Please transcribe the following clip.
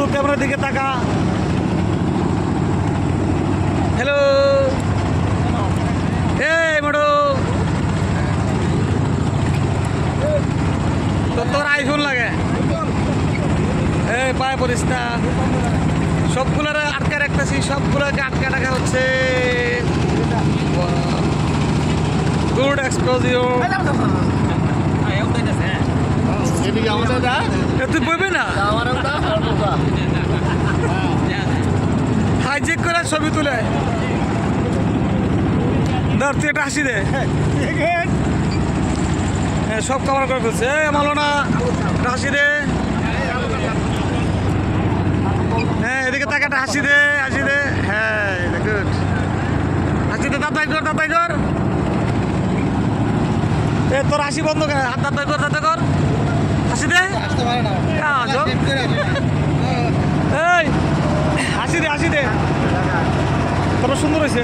বন্ধু ক্যামেরার দিকে তাকা। হ্যালো, এই মোটু, তোর আইফোন লাগে, এই পায়ে পড়িস না। সবগুলোর আটকে রাখতেছি, সবগুলোকে আটকে রাখা হচ্ছে। গুড এক্সপ্লোজিও। তুই বইবে না, হাইজেক করে ছবি তুলে ধর, তুই একটা হাসি দে। হ্যাঁ, সব কভার করে ফেলছে। মালো না, হাসি দে। হ্যাঁ, এদিকে তাকে একটা হাসি দে, হাসি দে। হ্যাঁ, গুড, হাসি দে। দাঁতাই কর, দাঁতাই কর। এ তোর হাসি বন্ধ করে, হাত দাঁতাই কর, দাঁতাই কর, হাসি দে। এই হাসি দে, হাসি দে। তোর সুন্দর হয়েছে।